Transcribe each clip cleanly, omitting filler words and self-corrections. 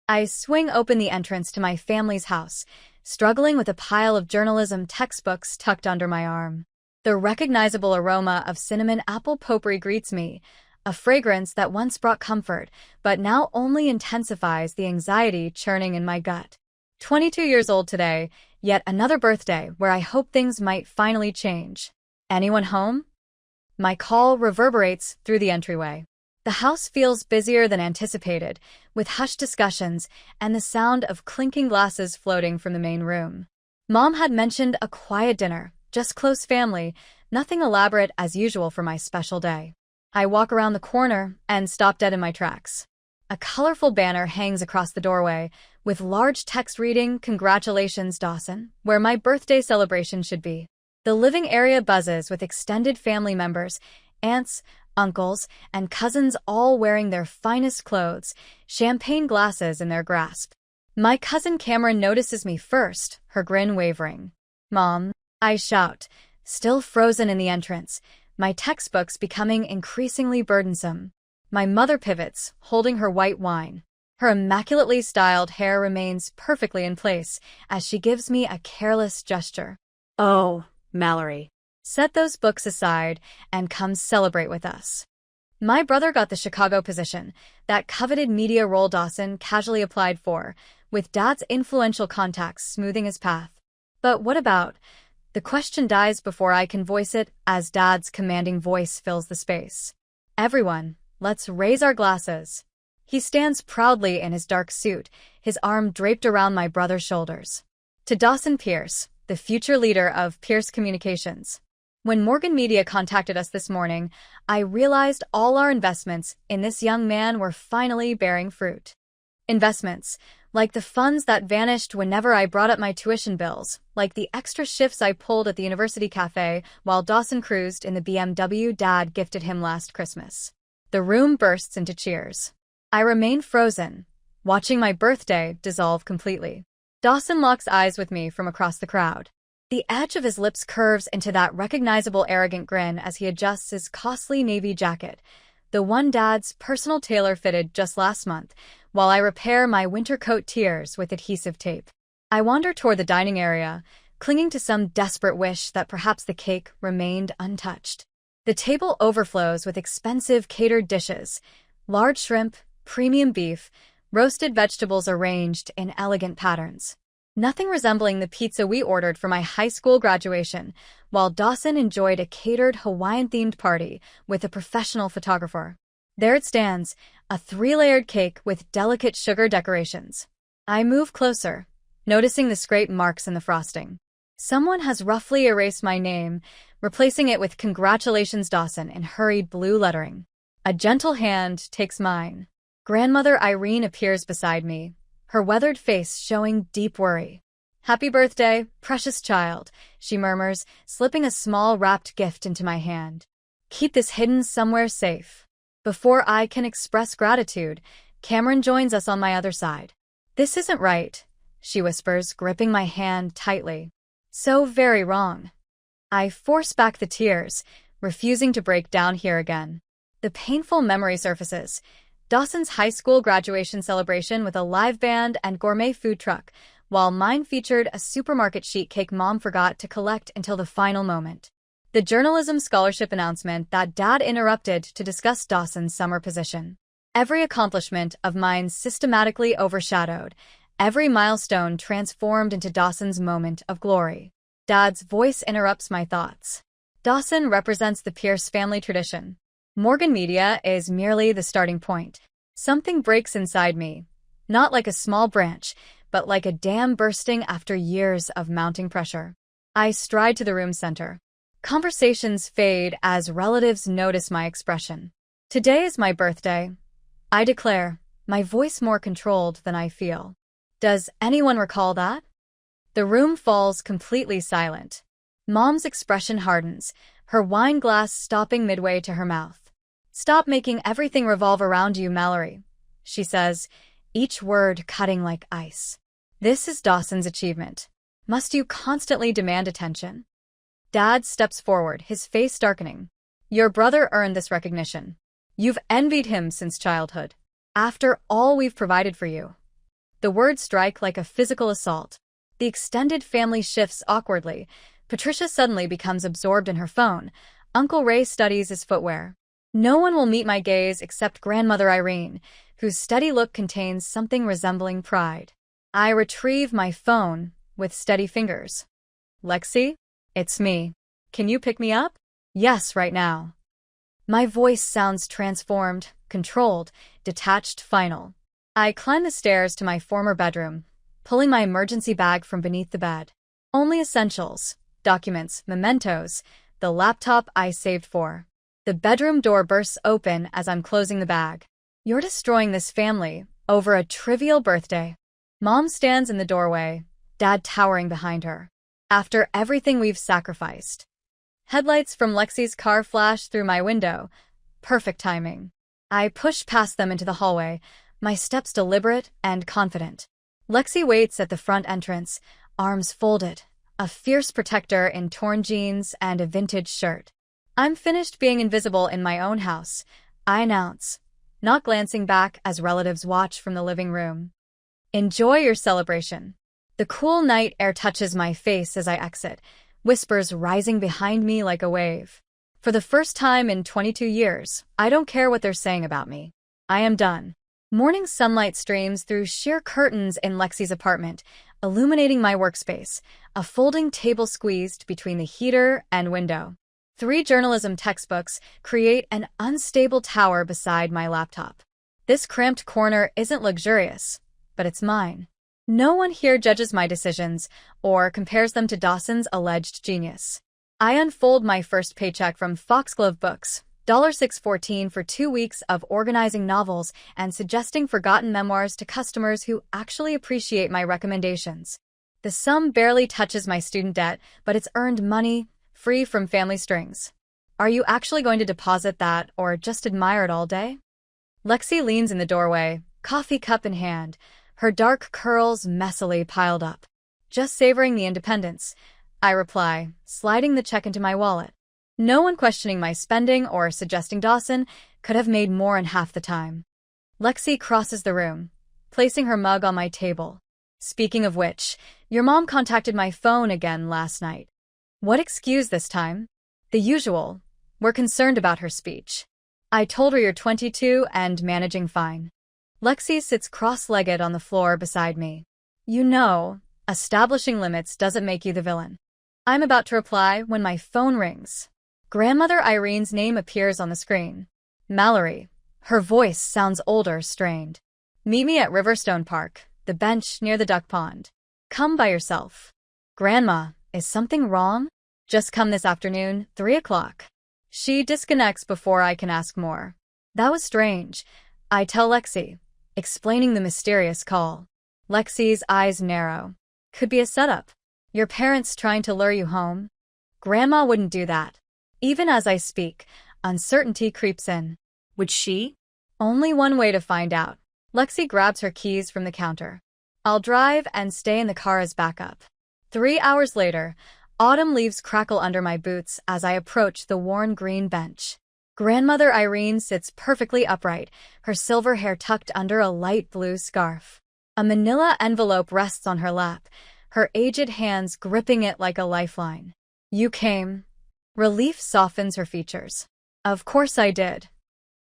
I swing open the entrance to my family's house, struggling with a pile of journalism textbooks tucked under my arm. The recognizable aroma of cinnamon apple potpourri greets me, a fragrance that once brought comfort, but now only intensifies the anxiety churning in my gut. 22 years old today, yet another birthday where I hope things might finally change. Anyone home? My call reverberates through the entryway. The house feels busier than anticipated, with hushed discussions and the sound of clinking glasses floating from the main room. Mom had mentioned a quiet dinner, just close family, nothing elaborate as usual for my special day. I walk around the corner and stop dead in my tracks. A colorful banner hangs across the doorway, with large text reading, "Congratulations, Dawson," where my birthday celebration should be. The living area buzzes with extended family members, aunts, uncles, and cousins all wearing their finest clothes, champagne glasses in their grasp. My cousin Cameron notices me first, her grin wavering. "Mom," I shout, still frozen in the entrance, my textbooks becoming increasingly burdensome. My mother pivots, holding her white wine. Her immaculately styled hair remains perfectly in place as she gives me a careless gesture. "Oh, Mallory, set those books aside and come celebrate with us." My brother got the Chicago position, that coveted media role Dawson casually applied for, with Dad's influential contacts smoothing his path. But what about? The question dies before I can voice it as Dad's commanding voice fills the space. "Everyone, let's raise our glasses." He stands proudly in his dark suit, his arm draped around my brother's shoulders. "To Dawson Pierce, the future leader of Pierce Communications." When Morgan Media contacted us this morning, I realized all our investments in this young man were finally bearing fruit. Investments, like the funds that vanished whenever I brought up my tuition bills, like the extra shifts I pulled at the university cafe while Dawson cruised in the BMW Dad gifted him last Christmas. The room bursts into cheers. I remain frozen, watching my birthday dissolve completely. Dawson locks eyes with me from across the crowd. The edge of his lips curves into that recognizable arrogant grin as he adjusts his costly navy jacket, the one Dad's personal tailor fitted just last month, while I repair my winter coat tears with adhesive tape. I wander toward the dining area, clinging to some desperate wish that perhaps the cake remained untouched. The table overflows with expensive catered dishes, large shrimp, premium beef, roasted vegetables arranged in elegant patterns. Nothing resembling the pizza we ordered for my high school graduation, while Dawson enjoyed a catered Hawaiian-themed party with a professional photographer. There it stands, a 3-layered cake with delicate sugar decorations. I move closer, noticing the scrape marks in the frosting. Someone has roughly erased my name, replacing it with "Congratulations, Dawson" in hurried blue lettering. A gentle hand takes mine. Grandmother Irene appears beside me, her weathered face showing deep worry. "Happy birthday, precious child," she murmurs, slipping a small wrapped gift into my hand. "Keep this hidden somewhere safe." Before I can express gratitude, Cameron joins us on my other side. "This isn't right," she whispers, gripping my hand tightly. "So very wrong." I force back the tears, refusing to break down here again. The painful memory surfaces. Dawson's high school graduation celebration with a live band and gourmet food truck, while mine featured a supermarket sheet cake Mom forgot to collect until the final moment. The journalism scholarship announcement that Dad interrupted to discuss Dawson's summer position. Every accomplishment of mine systematically overshadowed, every milestone transformed into Dawson's moment of glory. Dad's voice interrupts my thoughts. Dawson represents the Pierce family tradition. Morgan Media is merely the starting point. Something breaks inside me, not like a small branch, but like a dam bursting after years of mounting pressure. I stride to the room center. Conversations fade as relatives notice my expression. "Today is my birthday," I declare, my voice more controlled than I feel. "Does anyone recall that?" The room falls completely silent. Mom's expression hardens, her wine glass stopping midway to her mouth. "Stop making everything revolve around you, Mallory," she says, each word cutting like ice. "This is Dawson's achievement. Must you constantly demand attention?" Dad steps forward, his face darkening. "Your brother earned this recognition. You've envied him since childhood. After all we've provided for you." The words strike like a physical assault. The extended family shifts awkwardly. Patricia suddenly becomes absorbed in her phone. Uncle Ray studies his footwear. No one will meet my gaze except Grandmother Irene, whose steady look contains something resembling pride. I retrieve my phone with steady fingers. Lexi? It's me. Can you pick me up? Yes, right now. My voice sounds transformed, controlled, detached, final. I climb the stairs to my former bedroom, pulling my emergency bag from beneath the bed. Only essentials, documents, mementos, the laptop I saved for. The bedroom door bursts open as I'm closing the bag. You're destroying this family over a trivial birthday. Mom stands in the doorway, Dad towering behind her. After everything we've sacrificed. Headlights from Lexi's car flash through my window. Perfect timing. I push past them into the hallway, my steps deliberate and confident. Lexi waits at the front entrance, arms folded, a fierce protector in torn jeans and a vintage shirt. I'm finished being invisible in my own house, I announce, not glancing back as relatives watch from the living room. Enjoy your celebration. The cool night air touches my face as I exit, whispers rising behind me like a wave. For the first time in 22 years, I don't care what they're saying about me. I am done. Morning sunlight streams through sheer curtains in Lexi's apartment, illuminating my workspace, a folding table squeezed between the heater and window. 3 journalism textbooks create an unstable tower beside my laptop. This cramped corner isn't luxurious, but it's mine. No one here judges my decisions or compares them to Dawson's alleged genius. I unfold my first paycheck from Foxglove Books, $6.14 for 2 weeks of organizing novels and suggesting forgotten memoirs to customers who actually appreciate my recommendations. The sum barely touches my student debt, but it's earned money, free from family strings. Are you actually going to deposit that or just admire it all day? Lexi leans in the doorway, coffee cup in hand, her dark curls messily piled up. Just savoring the independence, I reply, sliding the check into my wallet. No one questioning my spending or suggesting Dawson could have made more in half the time. Lexi crosses the room, placing her mug on my table. Speaking of which, your mom contacted my phone again last night. What excuse this time? The usual. We're concerned about her speech. I told her you're 22 and managing fine. Lexi sits cross-legged on the floor beside me. You know, establishing limits doesn't make you the villain. I'm about to reply when my phone rings. Grandmother Irene's name appears on the screen. Mallory. Her voice sounds older, strained. Meet me at Riverstone Park, the bench near the duck pond. Come by yourself. Grandma, is something wrong? Just come this afternoon, 3 o'clock. She disconnects before I can ask more. That was strange. I tell Lexi, explaining the mysterious call. Lexi's eyes narrow. Could be a setup. Your parents trying to lure you home? Grandma wouldn't do that. Even as I speak, uncertainty creeps in. Would she? Only one way to find out. Lexi grabs her keys from the counter. I'll drive and stay in the car as backup. 3 hours later, autumn leaves crackle under my boots as I approach the worn green bench. Grandmother Irene sits perfectly upright, her silver hair tucked under a light blue scarf. A manila envelope rests on her lap, her aged hands gripping it like a lifeline. You came. Relief softens her features. Of course I did.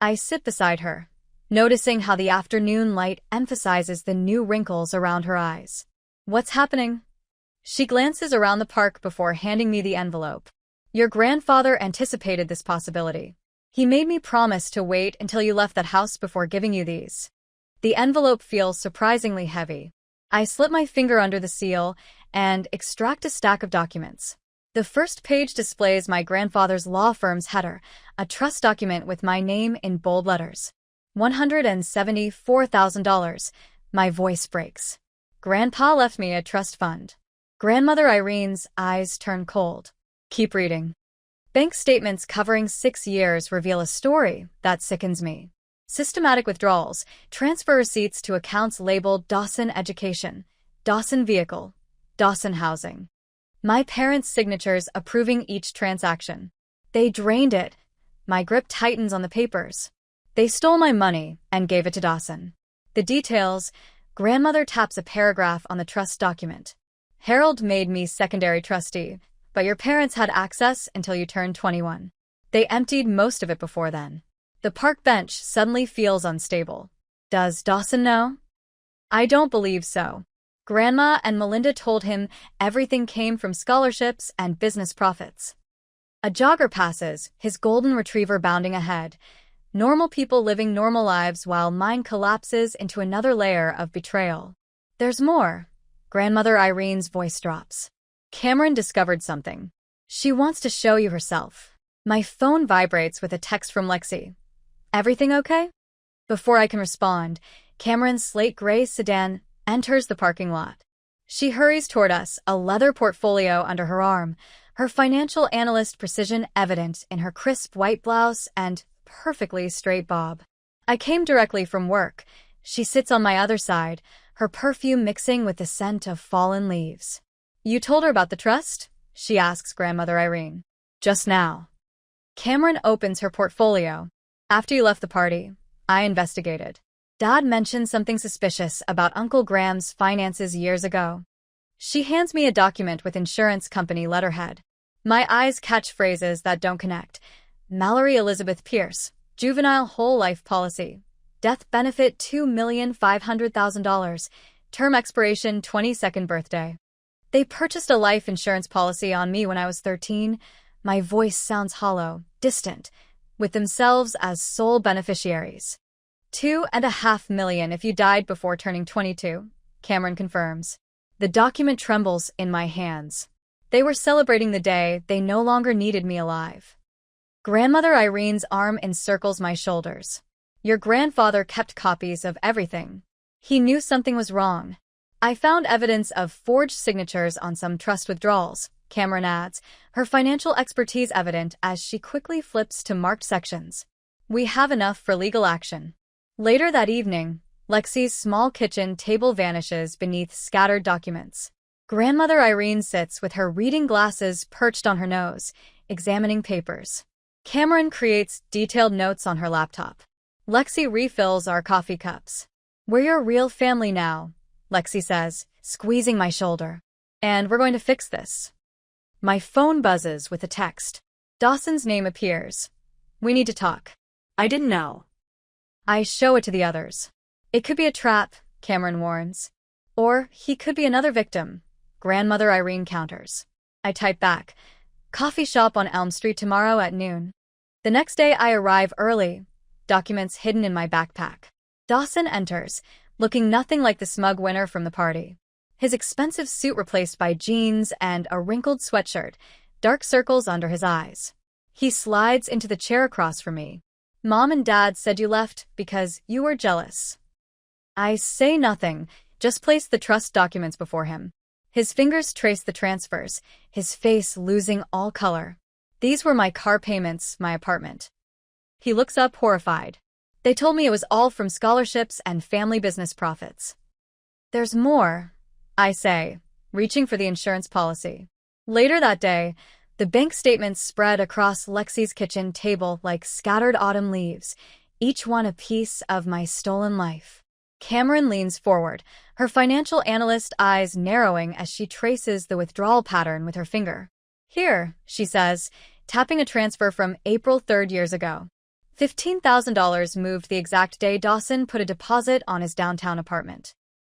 I sit beside her, noticing how the afternoon light emphasizes the new wrinkles around her eyes. What's happening? She glances around the park before handing me the envelope. Your grandfather anticipated this possibility. He made me promise to wait until you left that house before giving you these. The envelope feels surprisingly heavy. I slip my finger under the seal and extract a stack of documents. The first page displays my grandfather's law firm's header, a trust document with my name in bold letters. $174,000. My voice breaks. Grandpa left me a trust fund. Grandmother Irene's eyes turn cold. Keep reading. Bank statements covering 6 years reveal a story that sickens me. Systematic withdrawals, transfer receipts to accounts labeled Dawson Education, Dawson Vehicle, Dawson Housing. My parents' signatures approving each transaction. They drained it. My grip tightens on the papers. They stole my money and gave it to Dawson. The details, Grandmother taps a paragraph on the trust document. Harold made me secondary trustee, but your parents had access until you turned 21. They emptied most of it before then. The park bench suddenly feels unstable. Does Dawson know? I don't believe so. Grandma and Melinda told him everything came from scholarships and business profits. A jogger passes, his golden retriever bounding ahead. Normal people living normal lives while mine collapses into another layer of betrayal. There's more. Grandmother Irene's voice drops. Cameron discovered something. She wants to show you herself. My phone vibrates with a text from Lexi. Everything okay? Before I can respond, Cameron's slate gray sedan enters the parking lot. She hurries toward us, a leather portfolio under her arm, her financial analyst precision evident in her crisp white blouse and perfectly straight bob. I came directly from work. She sits on my other side, her perfume mixing with the scent of fallen leaves. You told her about the trust? She asks Grandmother Irene. Just now. Cameron opens her portfolio. After you left the party, I investigated. Dad mentioned something suspicious about Uncle Graham's finances years ago. She hands me a document with insurance company letterhead. My eyes catch phrases that don't connect. Mallory Elizabeth Pierce, juvenile whole life policy. Death benefit $2,500,000. Term expiration 22nd birthday. They purchased a life insurance policy on me when I was 13. My voice sounds hollow, distant, with themselves as sole beneficiaries. $2.5 million if you died before turning 22, Cameron confirms. The document trembles in my hands. They were celebrating the day they no longer needed me alive. Grandmother Irene's arm encircles my shoulders. Your grandfather kept copies of everything. He knew something was wrong. I found evidence of forged signatures on some trust withdrawals, Cameron adds, her financial expertise evident as she quickly flips to marked sections. We have enough for legal action. Later that evening, Lexi's small kitchen table vanishes beneath scattered documents. Grandmother Irene sits with her reading glasses perched on her nose, examining papers. Cameron creates detailed notes on her laptop. Lexi refills our coffee cups. We're your real family now, Lexi says, squeezing my shoulder. And we're going to fix this. My phone buzzes with a text. Dawson's name appears. We need to talk. I didn't know. I show it to the others. It could be a trap, Cameron warns. Or he could be another victim, Grandmother Irene counters. I type back. Coffee shop on Elm Street tomorrow at noon. The next day I arrive early, documents hidden in my backpack. Dawson enters, looking nothing like the smug winner from the party. His expensive suit replaced by jeans and a wrinkled sweatshirt, dark circles under his eyes. He slides into the chair across from me. Mom and Dad said you left because you were jealous. I say nothing, just place the trust documents before him. His fingers trace the transfers, his face losing all color. These were my car payments, my apartment. He looks up horrified. They told me it was all from scholarships and family business profits. There's more, I say, reaching for the insurance policy. Later that day, the bank statements spread across Lexi's kitchen table like scattered autumn leaves, each one a piece of my stolen life. Cameron leans forward, her financial analyst eyes narrowing as she traces the withdrawal pattern with her finger. Here, she says, tapping a transfer from April 3rd years ago. $15,000 moved the exact day Dawson put a deposit on his downtown apartment.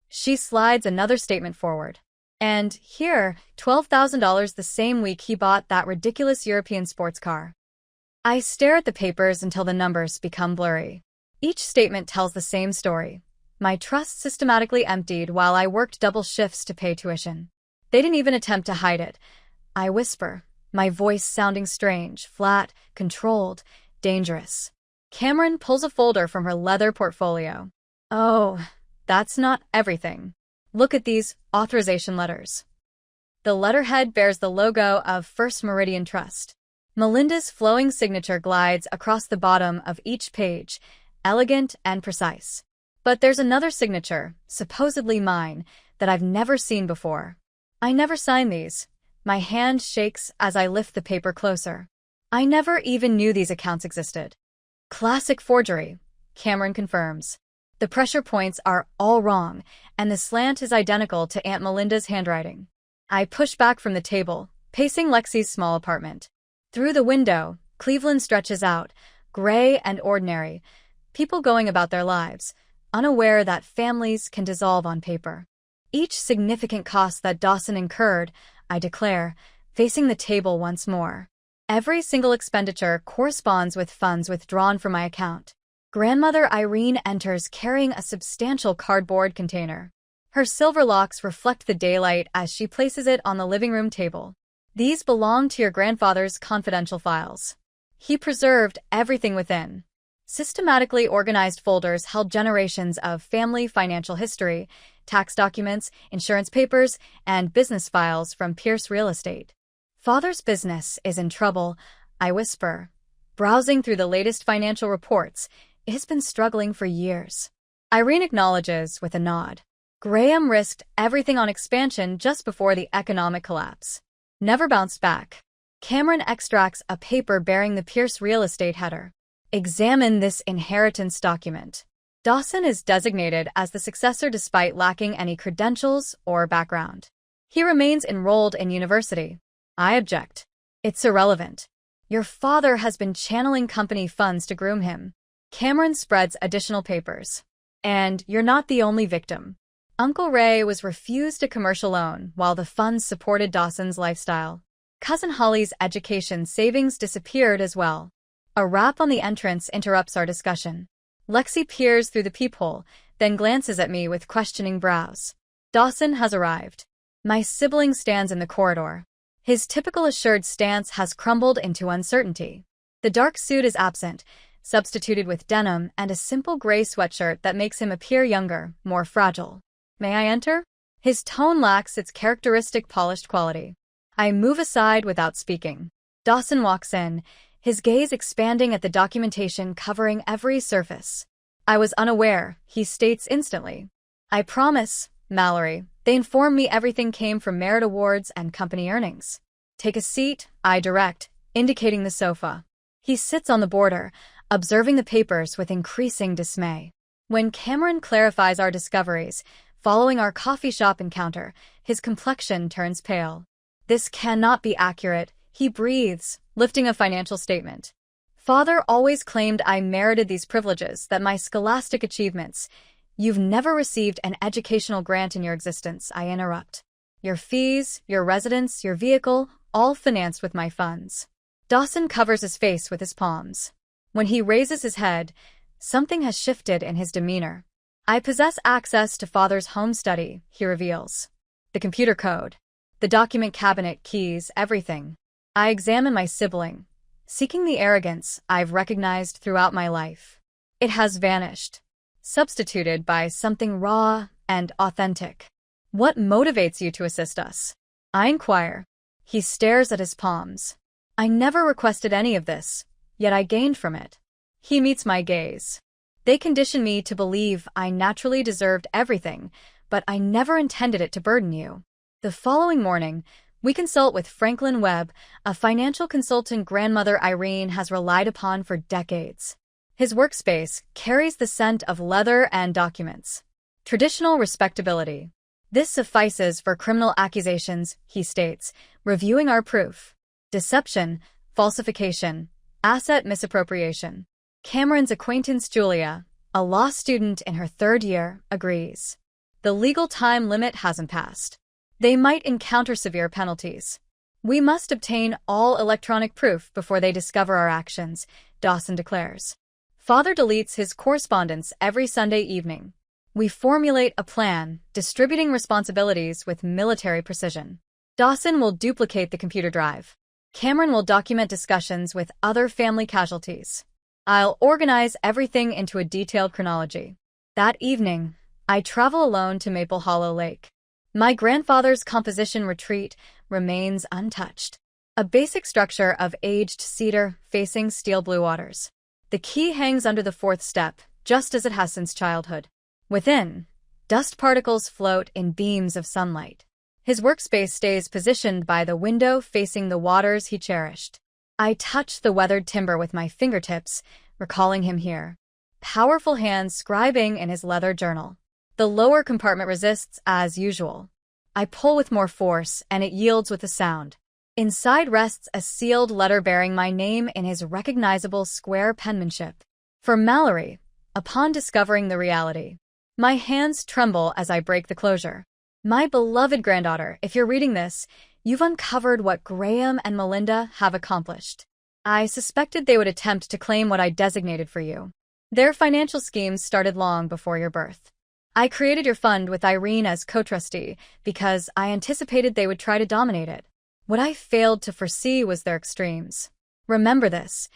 She slides another statement forward. And here, $12,000 the same week he bought that ridiculous European sports car. I stare at the papers until the numbers become blurry. Each statement tells the same story. My trust systematically emptied while I worked double shifts to pay tuition. They didn't even attempt to hide it. I whisper, my voice sounding strange, flat, controlled, dangerous. Cameron pulls a folder from her leather portfolio. Oh, that's not everything. Look at these authorization letters. The letterhead bears the logo of First Meridian Trust. Melinda's flowing signature glides across the bottom of each page, elegant and precise. But there's another signature, supposedly mine, that I've never seen before. I never signed these. My hand shakes as I lift the paper closer. I never even knew these accounts existed. Classic forgery, Cameron confirms. The pressure points are all wrong, and the slant is identical to Aunt Melinda's handwriting. I push back from the table, pacing Lexi's small apartment. Through the window, Cleveland stretches out, gray and ordinary, people going about their lives, unaware that families can dissolve on paper. Each significant cost that Dawson incurred, I declare, facing the table once more. Every single expenditure corresponds with funds withdrawn from my account. Grandmother Irene enters carrying a substantial cardboard container. Her silver locks reflect the daylight as she places it on the living room table. These belong to your grandfather's confidential files. He preserved everything within. Systematically organized folders held generations of family financial history, tax documents, insurance papers, and business files from Pierce Real Estate. Father's business is in trouble, I whisper. Browsing through the latest financial reports, it has been struggling for years. Irene acknowledges with a nod. Graham risked everything on expansion just before the economic collapse. Never bounced back. Cameron extracts a paper bearing the Pierce Real Estate header. Examine this inheritance document. Dawson is designated as the successor despite lacking any credentials or background. He remains enrolled in university. I object. It's irrelevant. Your father has been channeling company funds to groom him. Cameron spreads additional papers. And you're not the only victim. Uncle Ray was refused a commercial loan while the funds supported Dawson's lifestyle. Cousin Holly's education savings disappeared as well. A rap on the entrance interrupts our discussion. Lexi peers through the peephole, then glances at me with questioning brows. Dawson has arrived. My sibling stands in the corridor. His typical assured stance has crumbled into uncertainty. The dark suit is absent, substituted with denim and a simple gray sweatshirt that makes him appear younger, more fragile. May I enter? His tone lacks its characteristic polished quality. I move aside without speaking. Dawson walks in, his gaze expanding at the documentation covering every surface. I was unaware, he states instantly. I promise, Mallory. They informed me everything came from merit awards and company earnings. Take a seat, I direct, indicating the sofa. He sits on the border, observing the papers with increasing dismay. When Cameron clarifies our discoveries, following our coffee shop encounter, his complexion turns pale. This cannot be accurate, he breathes, lifting a financial statement. Father always claimed I merited these privileges, that my scholastic achievements. You've never received an educational grant in your existence, I interrupt. Your fees, your residence, your vehicle, all financed with my funds. Dawson covers his face with his palms. When he raises his head, something has shifted in his demeanor. I possess access to Father's home study, he reveals. The computer code, the document cabinet, keys, everything. I examine my sibling, seeking the arrogance I've recognized throughout my life. It has vanished, substituted by something raw and authentic. What motivates you to assist us? I inquire. He stares at his palms. I never requested any of this, yet I gained from it. He meets my gaze. They condition me to believe I naturally deserved everything, but I never intended it to burden you. The following morning, we consult with Franklin Webb, a financial consultant grandmother Irene has relied upon for decades. His workspace carries the scent of leather and documents. Traditional respectability. This suffices for criminal accusations, he states, reviewing our proof. Deception, falsification, asset misappropriation. Cameron's acquaintance Julia, a law student in her third year, agrees. The legal time limit hasn't passed. They might encounter severe penalties. We must obtain all electronic proof before they discover our actions, Dawson declares. Father deletes his correspondence every Sunday evening. We formulate a plan, distributing responsibilities with military precision. Dawson will duplicate the computer drive. Cameron will document discussions with other family casualties. I'll organize everything into a detailed chronology. That evening, I travel alone to Maple Hollow Lake. My grandfather's composition retreat remains untouched. A basic structure of aged cedar facing steel blue waters. The key hangs under the fourth step, just as it has since childhood. Within, dust particles float in beams of sunlight. His workspace stays positioned by the window facing the waters he cherished. I touch the weathered timber with my fingertips, recalling him here. powerful hands scribing in his leather journal. The lower compartment resists as usual. I pull with more force, and it yields with a sound. Inside rests a sealed letter bearing my name in his recognizable square penmanship. For Mallory, upon discovering the reality. My hands tremble as I break the closure. My beloved granddaughter, if you're reading this, you've uncovered what Graham and Melinda have accomplished. I suspected they would attempt to claim what I designated for you. Their financial schemes started long before your birth. I created your fund with Irene as co-trustee because I anticipated they would try to dominate it. What I failed to foresee was their extremes. Remember this,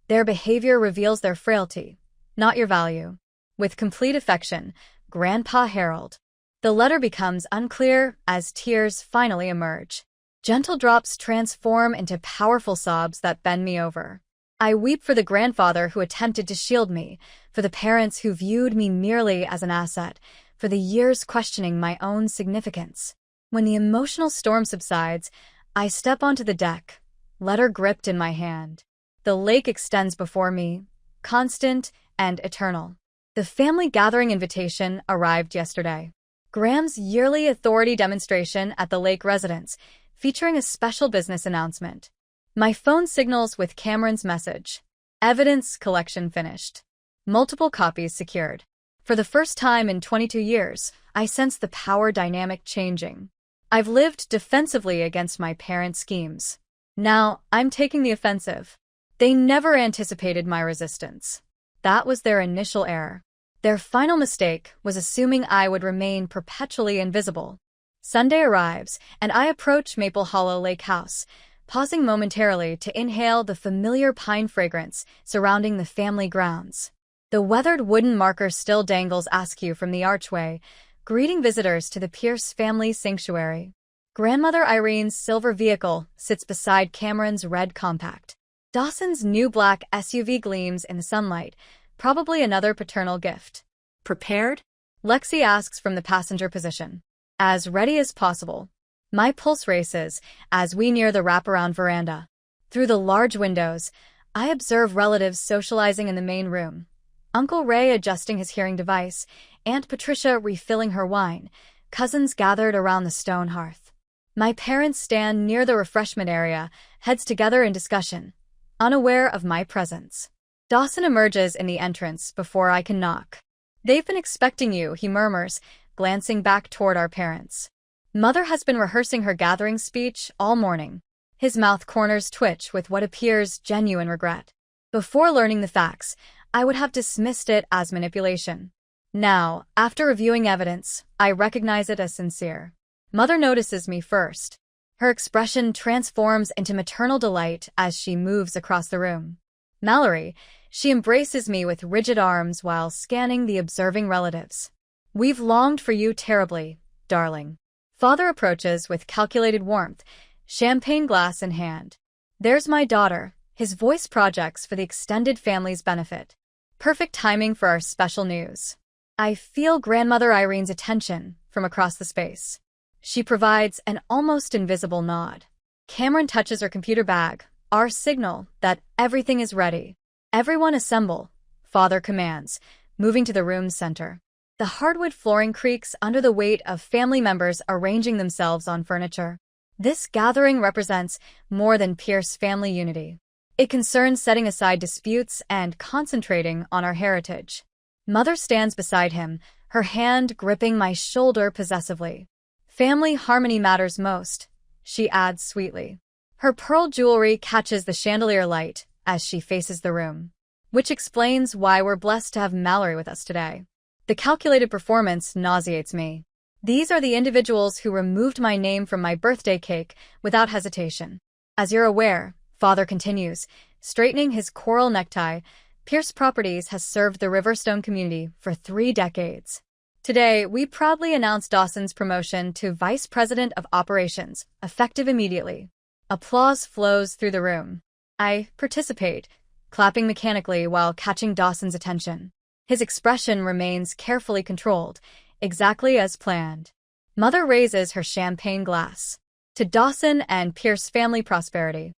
their behavior reveals their frailty, not your value. With complete affection, Grandpa Harold. The letter becomes unclear as tears finally emerge. Gentle drops transform into powerful sobs that bend me over. I weep for the grandfather who attempted to shield me, for the parents who viewed me merely as an asset, for the years questioning my own significance. When the emotional storm subsides, I step onto the deck, letter gripped in my hand. The lake extends before me, constant and eternal. The family gathering invitation arrived yesterday. Graham's yearly authority demonstration at the lake residence, featuring a special business announcement. My phone signals with Cameron's message. Evidence collection finished. Multiple copies secured. For the first time in 22 years, I sense the power dynamic changing. I've lived defensively against my parents' schemes. Now, I'm taking the offensive. They never anticipated my resistance. That was their initial error. Their final mistake was assuming I would remain perpetually invisible. Sunday arrives, and I approach Maple Hollow Lake House, pausing momentarily to inhale the familiar pine fragrance surrounding the family grounds. The weathered wooden marker still dangles askew from the archway, greeting visitors to the Pierce family sanctuary. Grandmother Irene's silver vehicle sits beside Cameron's red compact. Dawson's new black SUV gleams in the sunlight, probably another paternal gift. Prepared? Lexi asks from the passenger position. As ready as possible. My pulse races as we near the wraparound veranda. Through the large windows, I observe relatives socializing in the main room. Uncle Ray adjusting his hearing device, Aunt Patricia refilling her wine, cousins gathered around the stone hearth. My parents stand near the refreshment area, heads together in discussion, unaware of my presence. Dawson emerges in the entrance before I can knock. They've been expecting you, he murmurs, glancing back toward our parents. Mother has been rehearsing her gathering speech all morning. His mouth corners twitch with what appears genuine regret. Before learning the facts, I would have dismissed it as manipulation. Now, after reviewing evidence, I recognize it as sincere. Mother notices me first. Her expression transforms into maternal delight as she moves across the room. Mallory, she embraces me with rigid arms while scanning the observing relatives. We've longed for you terribly, darling. Father approaches with calculated warmth, champagne glass in hand. There's my daughter, his voice projects for the extended family's benefit. Perfect timing for our special news. I feel Grandmother Irene's attention from across the space. She provides an almost invisible nod. Cameron touches her computer bag, our signal that everything is ready. Everyone assemble, Father commands, moving to the room's center. The hardwood flooring creaks under the weight of family members arranging themselves on furniture. This gathering represents more than Pierce family unity. It concerns setting aside disputes and concentrating on our heritage. Mother stands beside him, her hand gripping my shoulder possessively. Family harmony matters most, she adds sweetly. Her pearl jewelry catches the chandelier light as she faces the room, which explains why we're blessed to have Mallory with us today. The calculated performance nauseates me. These are the individuals who removed my name from my birthday cake without hesitation. As you're aware, Father continues, straightening his coral necktie, Pierce Properties has served the Riverstone community for 3 decades. Today, we proudly announce Dawson's promotion to Vice President of Operations, effective immediately. Applause flows through the room. I participate, clapping mechanically while catching Dawson's attention. His expression remains carefully controlled, exactly as planned. Mother raises her champagne glass. To Dawson and Pierce family prosperity.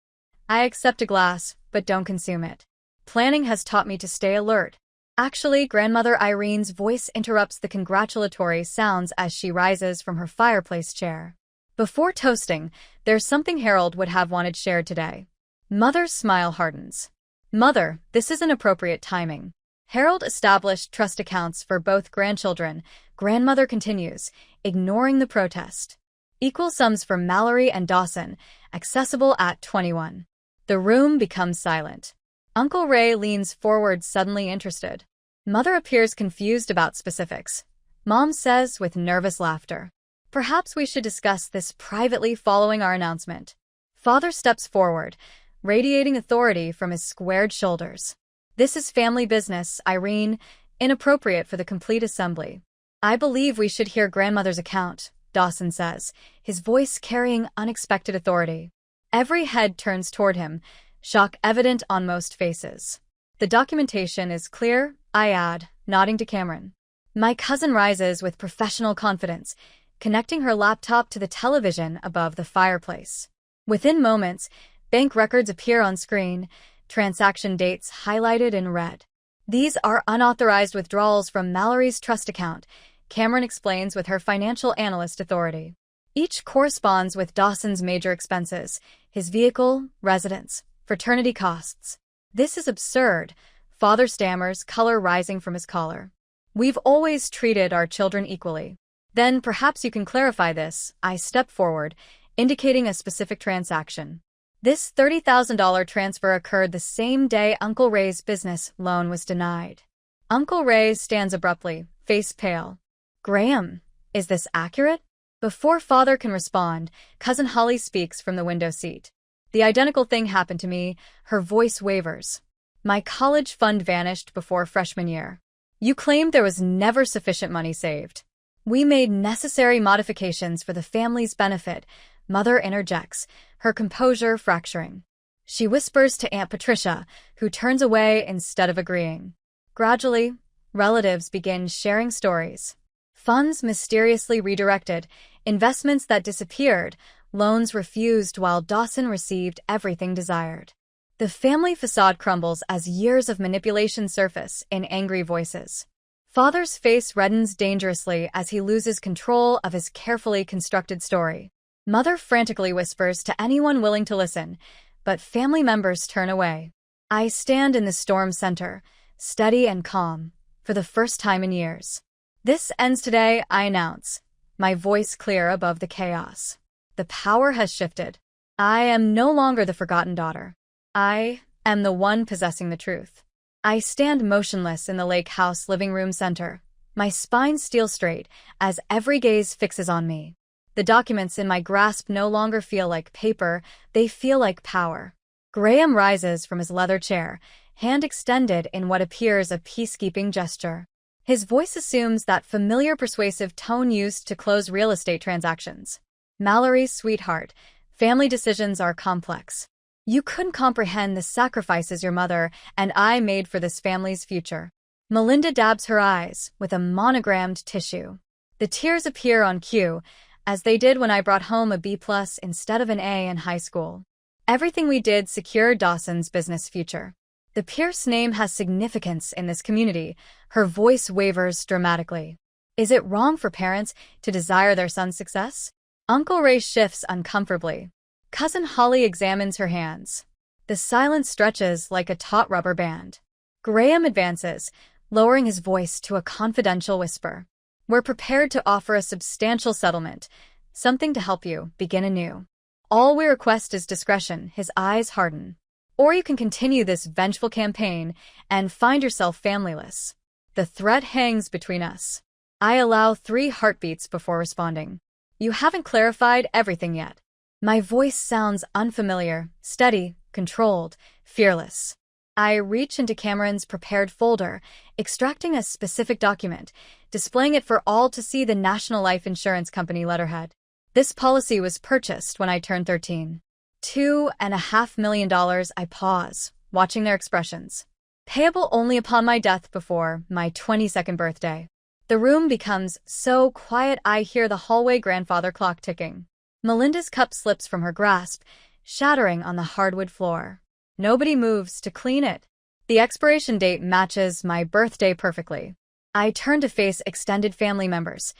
I accept a glass, but don't consume it. Planning has taught me to stay alert, Actually, Grandmother Irene's voice interrupts the congratulatory sounds as she rises from her fireplace chair. Before toasting, there's something Harold would have wanted shared today. Mother's smile hardens. Mother, this isn't appropriate timing. Harold established trust accounts for both grandchildren. Grandmother continues, ignoring the protest. Equal sums for Mallory and Dawson, accessible at 21. The room becomes silent. Uncle Ray leans forward, suddenly interested. Mother appears confused about specifics. Mom says with nervous laughter, "Perhaps we should discuss this privately following our announcement." Father steps forward, radiating authority from his squared shoulders. "This is family business, Irene, inappropriate for the complete assembly." "I believe we should hear Grandmother's account," Dawson says, his voice carrying unexpected authority. Every head turns toward him, shock evident on most faces. "The documentation is clear," I add, nodding to Cameron. My cousin rises with professional confidence, connecting her laptop to the television above the fireplace. Within moments, bank records appear on screen, transaction dates highlighted in red. "These are unauthorized withdrawals from Mallory's trust account," Cameron explains with her financial analyst authority. "Each corresponds with Dawson's major expenses, his vehicle, residence, fraternity costs." "This is absurd," Father stammers, color rising from his collar. "We've always treated our children equally." "Then perhaps you can clarify this," I step forward, indicating a specific transaction. "This $30,000 transfer occurred the same day Uncle Ray's business loan was denied." Uncle Ray stands abruptly, face pale. "Graham, is this accurate?" Before Father can respond, Cousin Holly speaks from the window seat. "The identical thing happened to me," her voice wavers. "My college fund vanished before freshman year." "You claimed there was never sufficient money saved." "We made necessary modifications for the family's benefit," Mother interjects, her composure fracturing. She whispers to Aunt Patricia, who turns away instead of agreeing. Gradually, relatives begin sharing stories. Funds mysteriously redirected, investments that disappeared, loans refused while Dawson received everything desired. The family facade crumbles as years of manipulation surface in angry voices. Father's face reddens dangerously as he loses control of his carefully constructed story. Mother frantically whispers to anyone willing to listen, but family members turn away. I stand in the storm center, steady and calm, for the first time in years. "This ends today," I announce, my voice clear above the chaos. The power has shifted. I am no longer the forgotten daughter. I am the one possessing the truth. I stand motionless in the lake house living room center, my spine steel straight as every gaze fixes on me. The documents in my grasp no longer feel like paper, they feel like power. Graham rises from his leather chair, hand extended in what appears a peacekeeping gesture. His voice assumes that familiar persuasive tone used to close real estate transactions. "Mallory's sweetheart, family decisions are complex. You couldn't comprehend the sacrifices your mother and I made for this family's future." Melinda dabs her eyes with a monogrammed tissue. The tears appear on cue, as they did when I brought home a B+ instead of an A in high school. "Everything we did secured Dawson's business future. The Pierce name has significance in this community." Her voice wavers dramatically. "Is it wrong for parents to desire their son's success?" Uncle Ray shifts uncomfortably. Cousin Holly examines her hands. The silence stretches like a taut rubber band. Graham advances, lowering his voice to a confidential whisper. "We're prepared to offer a substantial settlement, something to help you begin anew. All we request is discretion." His eyes harden. "Or you can continue this vengeful campaign and find yourself familyless. The threat hangs between us." I allow 3 heartbeats before responding. "You haven't clarified everything yet." My voice sounds unfamiliar, steady, controlled, fearless. I reach into Cameron's prepared folder, extracting a specific document, displaying it for all to see: the National Life Insurance Company letterhead. "This policy was purchased when I turned 13. $2.5 million. I pause, watching their expressions. "Payable only upon my death before my 22nd birthday." The room becomes so quiet I hear the hallway grandfather clock ticking. Melinda's cup slips from her grasp, shattering on the hardwood floor. Nobody moves to clean it. The expiration date matches my birthday perfectly. I turn to face extended family members.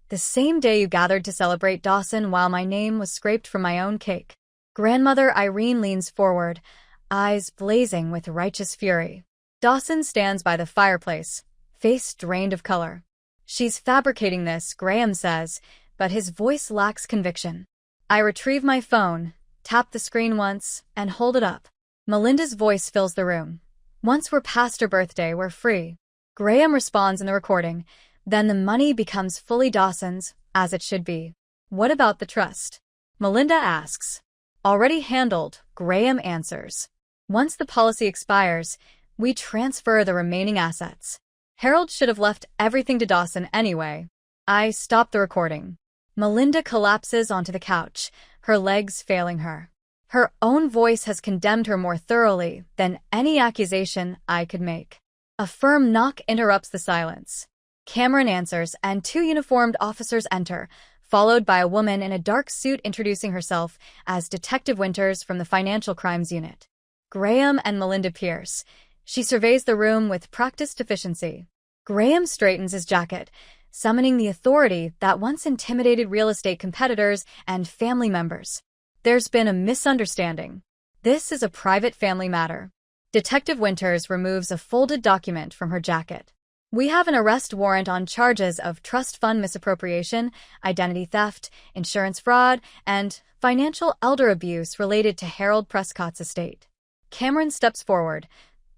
The same day you gathered to celebrate Dawson while my name was scraped from my own cake. Grandmother Irene leans forward, eyes blazing with righteous fury. Dawson stands by the fireplace, face drained of color. She's fabricating this, Graham says, but his voice lacks conviction. I retrieve my phone, tap the screen once, and hold it up. Melinda's voice fills the room. Once we're past her birthday, we're free. Graham responds in the recording. Then the money becomes fully Dawson's, as it should be. What about the trust? Melinda asks. Already handled, Graham answers. Once the policy expires, we transfer the remaining assets. Harold should have left everything to Dawson anyway. I stop the recording. Melinda collapses onto the couch, her legs failing her. Her own voice has condemned her more thoroughly than any accusation I could make. A firm knock interrupts the silence. Cameron answers, and two uniformed officers enter, followed by a woman in a dark suit introducing herself as Detective Winters from the Financial Crimes Unit. Graham and Melinda pierce. She surveys the room with practiced efficiency. Graham straightens his jacket, summoning the authority that once intimidated real estate competitors and family members. There's been a misunderstanding. This is a private family matter. Detective Winters removes a folded document from her jacket. We have an arrest warrant on charges of trust fund misappropriation, identity theft, insurance fraud, and financial elder abuse related to Harold Prescott's estate. Cameron steps forward.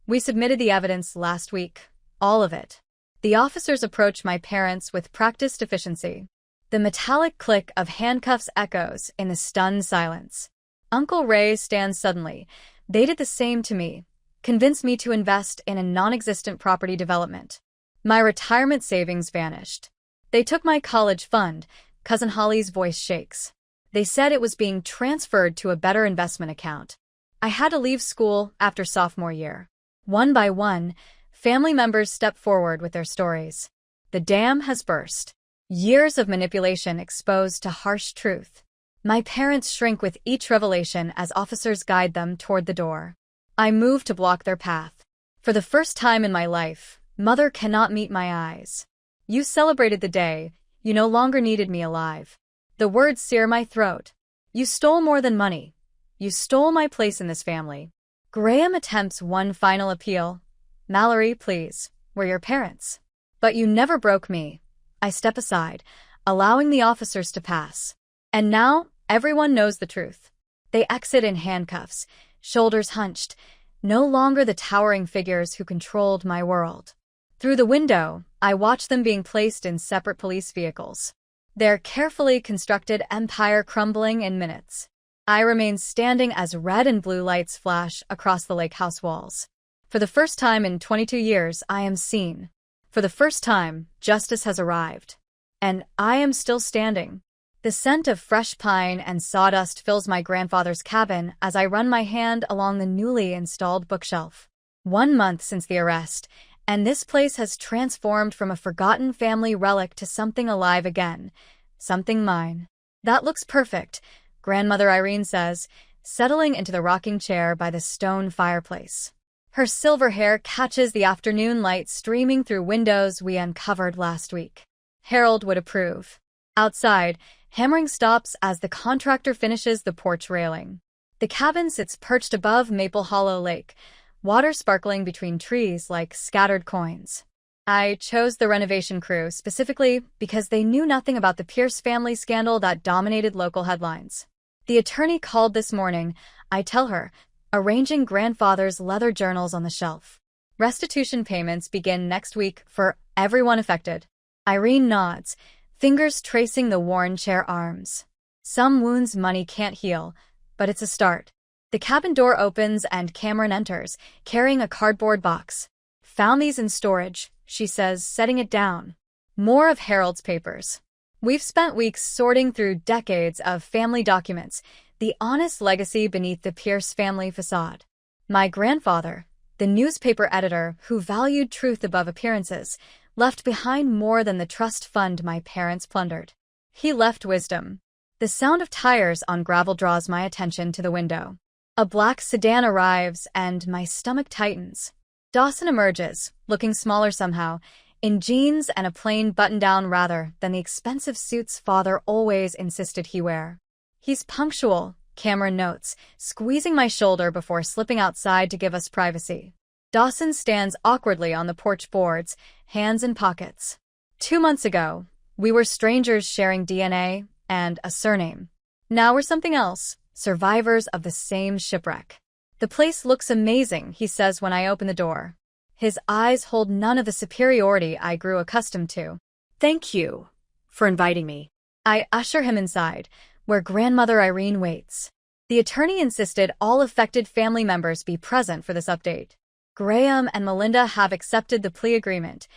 We submitted the evidence last week. All of it. The officers approach my parents with practiced efficiency. The metallic click of handcuffs echoes in the stunned silence. Uncle Ray stands suddenly. They did the same to me. Convinced me to invest in a non-existent property development. My retirement savings vanished. They took my college fund. Cousin Holly's voice shakes. They said it was being transferred to a better investment account. I had to leave school after sophomore year. One by one, family members step forward with their stories. The dam has burst. Years of manipulation exposed to harsh truth. My parents shrink with each revelation as officers guide them toward the door. I move to block their path. For the first time in my life, Mother cannot meet my eyes. You celebrated the day. You no longer needed me alive. The words sear my throat. You stole more than money. You stole my place in this family. Graham attempts one final appeal. Mallory, please. We're your parents. But you never broke me. I step aside, allowing the officers to pass. And now, everyone knows the truth. They exit in handcuffs, shoulders hunched, no longer the towering figures who controlled my world. Through the window, I watch them being placed in separate police vehicles. Their carefully constructed empire crumbling in minutes. I remain standing as red and blue lights flash across the lake house walls. For the first time in 22 years, I am seen. For the first time, justice has arrived. And I am still standing. The scent of fresh pine and sawdust fills my grandfather's cabin as I run my hand along the newly installed bookshelf. 1 month since the arrest, and this place has transformed from a forgotten family relic to something alive again. Something mine. That looks perfect, Grandmother Irene says, settling into the rocking chair by the stone fireplace. Her silver hair catches the afternoon light streaming through windows we uncovered last week. Harold would approve. Outside, hammering stops as the contractor finishes the porch railing. The cabin sits perched above Maple Hollow Lake, water sparkling between trees like scattered coins. I chose the renovation crew specifically because they knew nothing about the Pierce family scandal that dominated local headlines. The attorney called this morning, I tell her, arranging grandfather's leather journals on the shelf. Restitution payments begin next week for everyone affected. Irene nods, fingers tracing the worn chair arms. Some wounds money can't heal, but it's a start. The cabin door opens and Cameron enters, carrying a cardboard box. Found these in storage, she says, setting it down. More of Harold's papers. We've spent weeks sorting through decades of family documents, the honest legacy beneath the Pierce family facade. My grandfather, the newspaper editor who valued truth above appearances, left behind more than the trust fund my parents plundered. He left wisdom. The sound of tires on gravel draws my attention to the window. A black sedan arrives and my stomach tightens. Dawson emerges, looking smaller somehow, in jeans and a plain button-down rather than the expensive suits father always insisted he wear. He's punctual, Cameron notes, squeezing my shoulder before slipping outside to give us privacy. Dawson stands awkwardly on the porch boards, hands in pockets. 2 months ago, we were strangers sharing DNA and a surname. Now we're something else, survivors of the same shipwreck. The place looks amazing, he says when I open the door. His eyes hold none of the superiority I grew accustomed to. Thank you for inviting me. I usher him inside, where grandmother Irene waits. The attorney insisted all affected family members be present for this update. Graham and Melinda have accepted the plea agreement.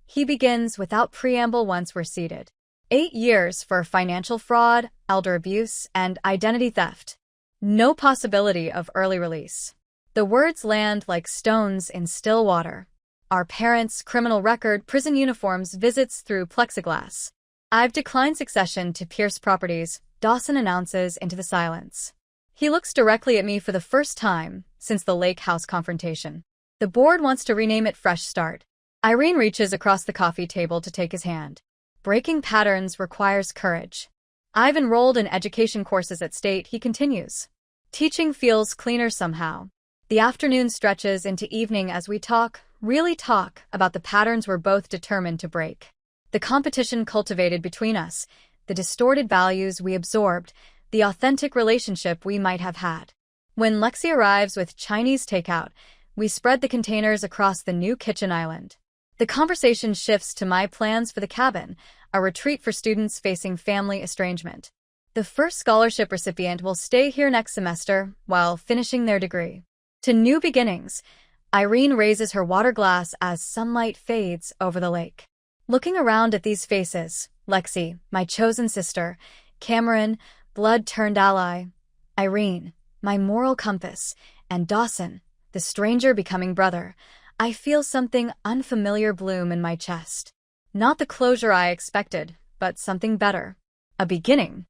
He begins without preamble once we're seated. 8 years for financial fraud, elder abuse, and identity theft. No possibility of early release. The words land like stones in still water. Our parents' criminal record, prison uniforms, visits through plexiglass. I've declined succession to Pierce Properties, Dawson announces into the silence. He looks directly at me for the first time since the lake house confrontation. The board wants to rename it Fresh Start. Irene reaches across the coffee table to take his hand. Breaking patterns requires courage. I've enrolled in education courses at State, he continues. Teaching feels cleaner somehow. The afternoon stretches into evening as we talk, really talk, about the patterns we're both determined to break. The competition cultivated between us, the distorted values we absorbed, the authentic relationship we might have had. When Lexi arrives with Chinese takeout, we spread the containers across the new kitchen island. The conversation shifts to my plans for the cabin, a retreat for students facing family estrangement. The first scholarship recipient will stay here next semester while finishing their degree. To new beginnings, Irene raises her water glass as sunlight fades over the lake. Looking around at these faces, Lexi, my chosen sister, Cameron, blood-turned ally, Irene, my moral compass, and Dawson, the stranger becoming brother, I feel something unfamiliar bloom in my chest. Not the closure I expected, but something better. A beginning.